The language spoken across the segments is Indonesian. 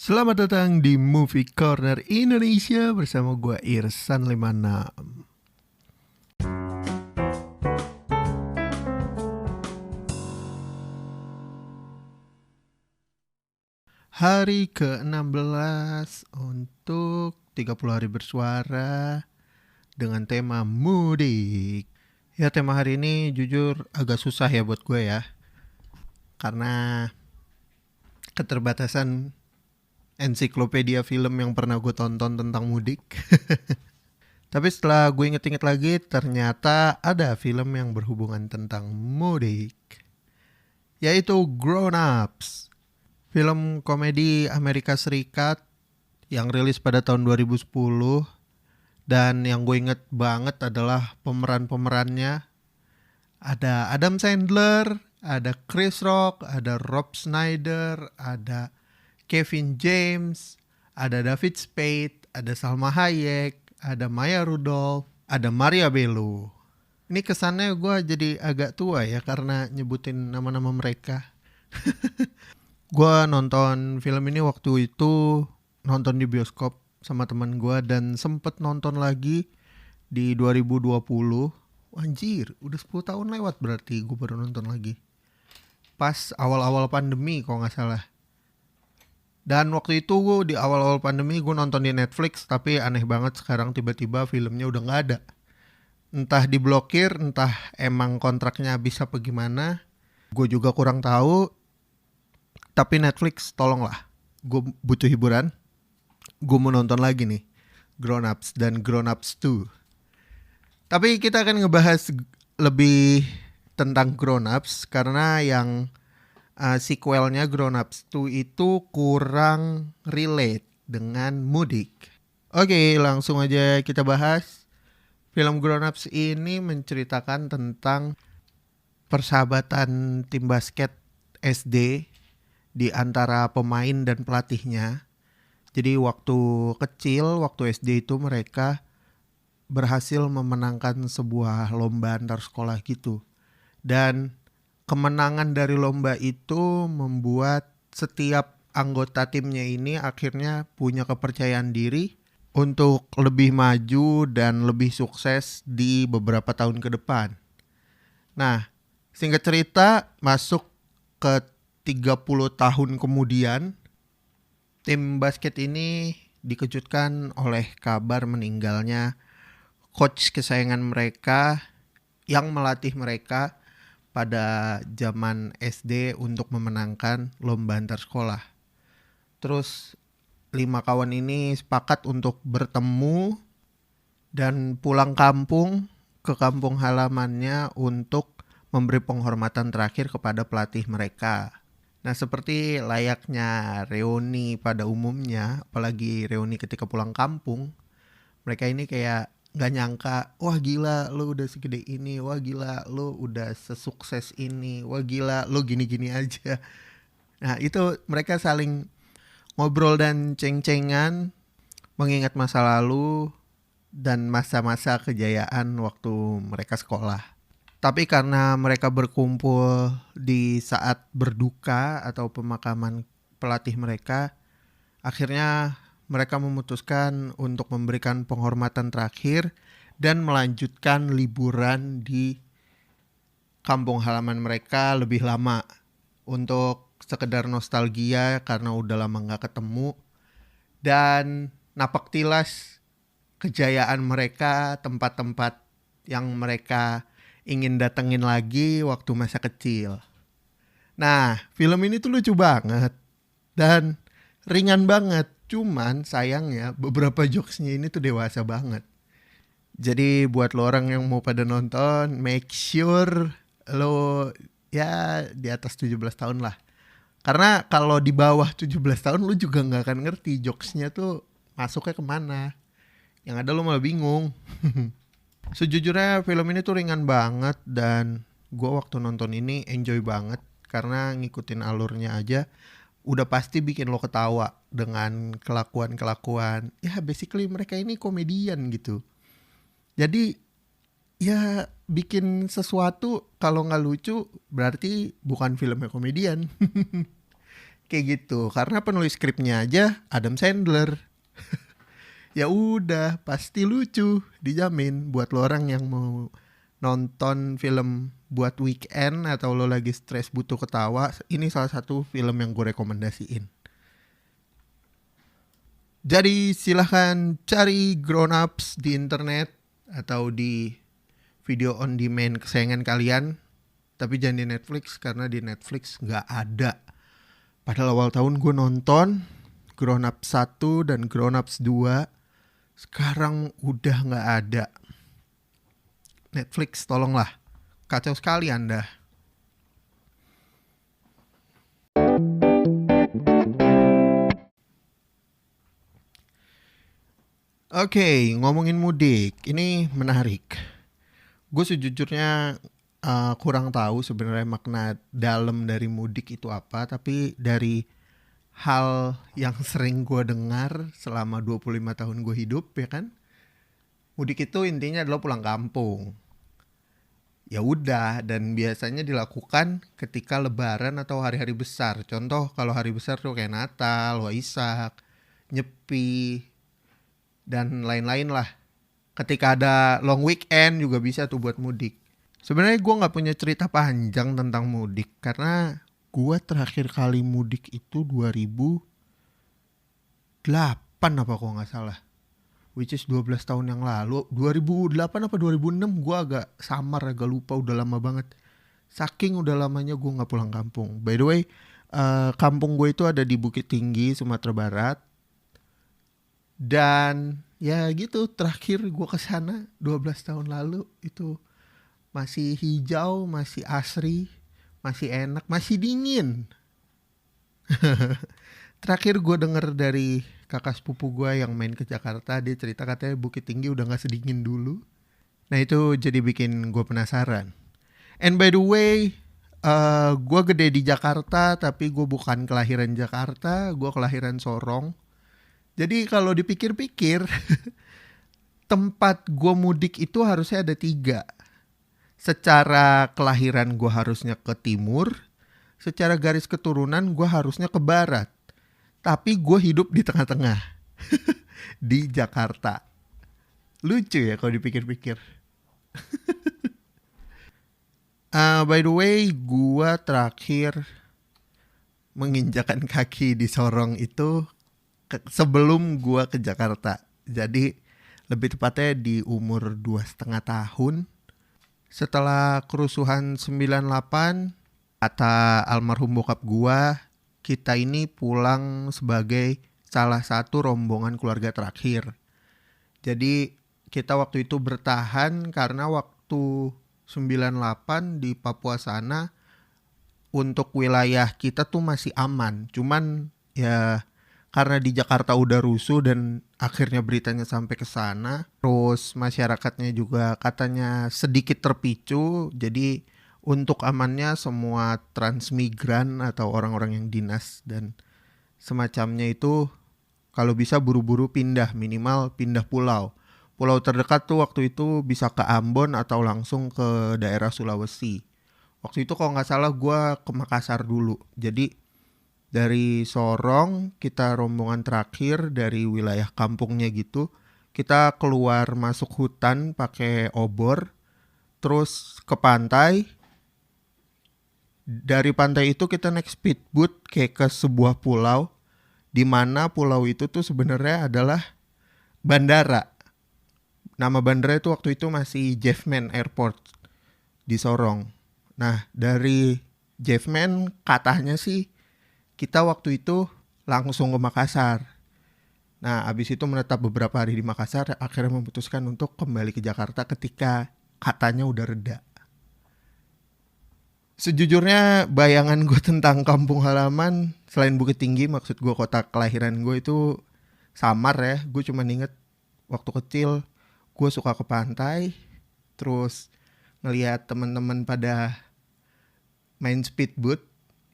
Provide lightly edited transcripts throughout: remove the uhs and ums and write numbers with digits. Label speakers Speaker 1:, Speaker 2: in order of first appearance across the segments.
Speaker 1: Selamat datang di Movie Corner Indonesia bersama gue Irsan 56. Hari ke-16 untuk 30 hari bersuara dengan tema mudik. Ya, tema hari ini jujur agak susah ya buat gue ya. Karena keterbatasan ensiklopedia film yang pernah gue tonton tentang mudik. Tapi setelah gue inget-inget lagi, ternyata ada film yang berhubungan tentang mudik, yaitu Grown Ups. Film komedi Amerika Serikat yang rilis pada tahun 2010. Dan yang gue inget banget adalah pemeran-pemerannya. Ada Adam Sandler, ada Chris Rock, ada Rob Schneider, ada Kevin James, ada David Spade, ada Salma Hayek, ada Maya Rudolph, ada Maria Bello. Ini kesannya gue jadi agak tua ya karena nyebutin nama-nama mereka. Gue nonton film ini waktu itu nonton di bioskop sama teman gue dan sempet nonton lagi di 2020. Anjir, udah 10 tahun lewat berarti gue baru nonton lagi. Pas awal-awal pandemi kalau gak salah. Dan waktu itu gue di awal-awal pandemi gue nonton di Netflix, tapi aneh banget sekarang tiba-tiba filmnya udah gak ada. Entah diblokir, entah emang kontraknya habis apa gimana. Gue juga kurang tahu. Tapi Netflix tolonglah, gue butuh hiburan. Gue mau nonton lagi nih Grown Ups dan Grown Ups 2. Tapi kita akan ngebahas lebih tentang Grown Ups karena yang sequelnya Grown Ups 2 itu kurang relate dengan mudik. Oke, langsung aja kita bahas. Film Grown Ups ini menceritakan tentang persahabatan tim basket SD di antara pemain dan pelatihnya. Jadi waktu kecil, waktu SD itu mereka berhasil memenangkan sebuah lomba antar sekolah gitu. Dan kemenangan dari lomba itu membuat setiap anggota timnya ini akhirnya punya kepercayaan diri untuk lebih maju dan lebih sukses di beberapa tahun ke depan. Nah, singkat cerita, masuk ke 30 tahun kemudian, tim basket ini dikejutkan oleh kabar meninggalnya coach kesayangan mereka yang melatih mereka pada zaman SD untuk memenangkan lomba antar sekolah. Terus 5 kawan ini sepakat untuk bertemu dan pulang kampung ke kampung halamannya untuk memberi penghormatan terakhir kepada pelatih mereka. Nah, seperti layaknya reuni pada umumnya, apalagi reuni ketika pulang kampung, mereka ini kayak gak nyangka, wah gila lu udah segede ini, wah gila lu udah sesukses ini, wah gila lu gini-gini aja. Nah, itu mereka saling ngobrol dan ceng-cengan, mengingat masa lalu dan masa-masa kejayaan waktu mereka sekolah. Tapi karena mereka berkumpul di saat berduka atau pemakaman pelatih mereka, akhirnya mereka memutuskan untuk memberikan penghormatan terakhir dan melanjutkan liburan di kampung halaman mereka lebih lama untuk sekedar nostalgia karena udah lama gak ketemu dan napak tilas kejayaan mereka, tempat-tempat yang mereka ingin datengin lagi waktu masa kecil. Nah, film ini tuh lucu banget dan ringan banget. Cuman sayangnya beberapa jokesnya ini tuh dewasa banget. Jadi buat lo orang yang mau pada nonton, make sure lo ya di atas 17 tahun lah. Karena kalau di bawah 17 tahun lo juga gak akan ngerti jokesnya tuh masuknya kemana. Yang ada lo malah bingung. Sejujurnya film ini tuh ringan banget dan gue waktu nonton ini enjoy banget karena ngikutin alurnya aja udah pasti bikin lo ketawa dengan kelakuan-kelakuan. Ya basically mereka ini komedian gitu. Jadi ya bikin sesuatu kalau nggak lucu berarti bukan filmnya komedian. Kayak gitu. Karena penulis skripnya aja Adam Sandler. Ya udah, pasti lucu, dijamin buat lo orang yang mau nonton film buat weekend atau lo lagi stres butuh ketawa, ini salah satu film yang gue rekomendasiin. Jadi silahkan cari Grown Ups di internet atau di video on demand kesayangan kalian. Tapi jangan di Netflix, karena di Netflix nggak ada. Padahal awal tahun gue nonton Grown Ups 1 dan Grown Ups 2. Sekarang udah nggak ada. Netflix, tolonglah. Kacau sekali Anda. Oke, ngomongin mudik. Ini menarik. Gue sejujurnya kurang tahu sebenarnya makna dalam dari mudik itu apa. Tapi dari hal yang sering gue dengar selama 25 tahun gue hidup, ya kan, mudik itu intinya adalah pulang kampung. Ya udah, dan biasanya dilakukan ketika lebaran atau hari-hari besar. Contoh kalau hari besar tuh kayak Natal, Waisak, Nyepi, dan lain-lain lah. Ketika ada long weekend juga bisa tuh buat mudik. Sebenarnya gue gak punya cerita panjang tentang mudik, karena gue terakhir kali mudik itu 2008 apa kok gak salah. Which is 12 tahun yang lalu. 2008 apa 2006 gue agak samar, agak lupa, udah lama banget. Saking udah lamanya gue gak pulang kampung. By the way, kampung gue itu ada di Bukit Tinggi, Sumatera Barat. Dan ya gitu, terakhir gue kesana 12 tahun lalu. Itu masih hijau, masih asri, masih enak, masih dingin. Terakhir gue denger dari kakak sepupu gue yang main ke Jakarta, dia cerita katanya Bukit Tinggi udah gak sedingin dulu. Nah itu jadi bikin gue penasaran. And by the way, gue gede di Jakarta, tapi gue bukan kelahiran Jakarta, gue kelahiran Sorong. Jadi kalau dipikir-pikir, tempat gue mudik itu harusnya ada 3. Secara kelahiran gue harusnya ke timur, secara garis keturunan gue harusnya ke barat. Tapi gue hidup di tengah-tengah. Di Jakarta. Lucu ya kalau dipikir-pikir. By the way, gue terakhir menginjakan kaki di Sorong itu sebelum gue ke Jakarta. Jadi lebih tepatnya di umur 2,5 tahun. Setelah kerusuhan 98, kata almarhum bokap gue, kita ini pulang sebagai salah satu rombongan keluarga terakhir. Jadi kita waktu itu bertahan karena waktu 98 di Papua sana untuk wilayah kita tuh masih aman. Cuman ya karena di Jakarta udah rusuh dan akhirnya beritanya sampai ke sana. Terus masyarakatnya juga katanya sedikit terpicu. Jadi untuk amannya semua transmigran atau orang-orang yang dinas dan semacamnya itu kalau bisa buru-buru pindah, minimal pindah pulau. Pulau terdekat tuh waktu itu bisa ke Ambon atau langsung ke daerah Sulawesi. Waktu itu kalau gak salah gue ke Makassar dulu. Jadi dari Sorong kita rombongan terakhir dari wilayah kampungnya gitu. Kita keluar masuk hutan pakai obor. Terus ke pantai. Dari pantai itu kita naik speedboat kayak ke sebuah pulau, di mana pulau itu tuh sebenarnya adalah bandara. Nama bandara itu waktu itu masih Jeffman Airport di Sorong. Nah dari Jeffman katanya sih kita waktu itu langsung ke Makassar. Nah abis itu menetap beberapa hari di Makassar, akhirnya memutuskan untuk kembali ke Jakarta ketika katanya udah reda. Sejujurnya bayangan gue tentang kampung halaman selain Bukit Tinggi, maksud gue kota kelahiran gue itu samar ya. Gue cuma inget waktu kecil gue suka ke pantai, terus ngelihat teman-teman pada main speedboat.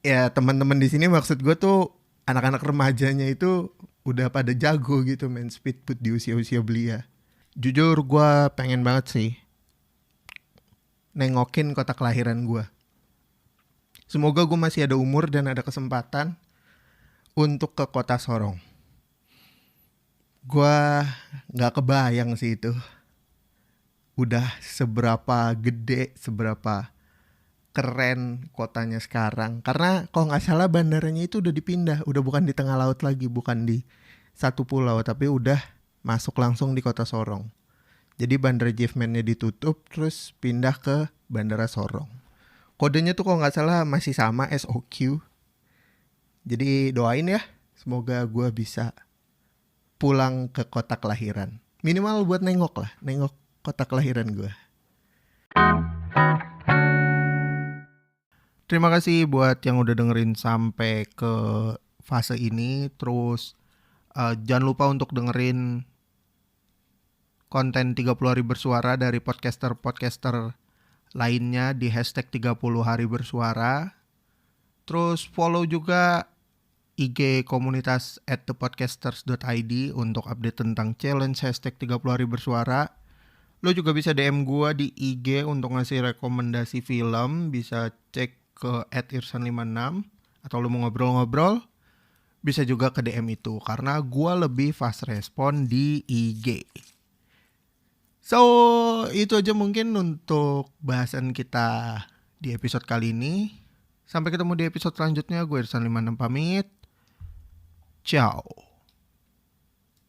Speaker 1: Ya teman-teman di sini maksud gue tuh anak-anak remajanya itu udah pada jago gitu main speedboat di usia-usia belia. Jujur gue pengen banget sih nengokin kota kelahiran gue. Semoga gue masih ada umur dan ada kesempatan. untuk ke kota Sorong. Gua nggak kebayang sih itu udah seberapa gede, seberapa keren kotanya sekarang. Karena kalau nggak salah bandaranya itu udah dipindah, udah bukan di tengah laut lagi, bukan di satu pulau, tapi udah masuk langsung di kota Sorong. Jadi bandara Jiefmen-nya ditutup, terus pindah ke bandara Sorong. Kodenya tuh kalau nggak salah masih sama, SOQ. Jadi doain ya, semoga gue bisa pulang ke kota kelahiran. Minimal buat nengok kota kelahiran gue. Terima kasih buat yang udah dengerin sampai ke fase ini. Terus jangan lupa untuk dengerin konten 30 hari bersuara dari podcaster-podcaster lainnya di hashtag 30 hari bersuara. Terus follow juga IG komunitas @thepodcasters.id untuk update tentang challenge hashtag 30 hari bersuara. Lo juga bisa DM gue di IG untuk ngasih rekomendasi film. Bisa cek ke @irsan56. Atau lo mau ngobrol-ngobrol, bisa juga ke DM itu. Karena gue lebih fast respon di IG. So, itu aja mungkin untuk bahasan kita di episode kali ini. Sampai ketemu di episode selanjutnya. Gue Irsan56 pamit. Ciao.